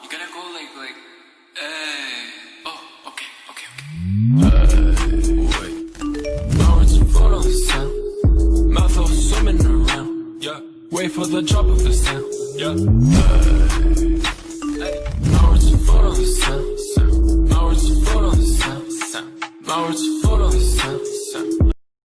you gotta go like, oh, okay. Wait. My words are full of the sound. Mouth all swimming around, yeah. Wait for the drop of the sound, yeah.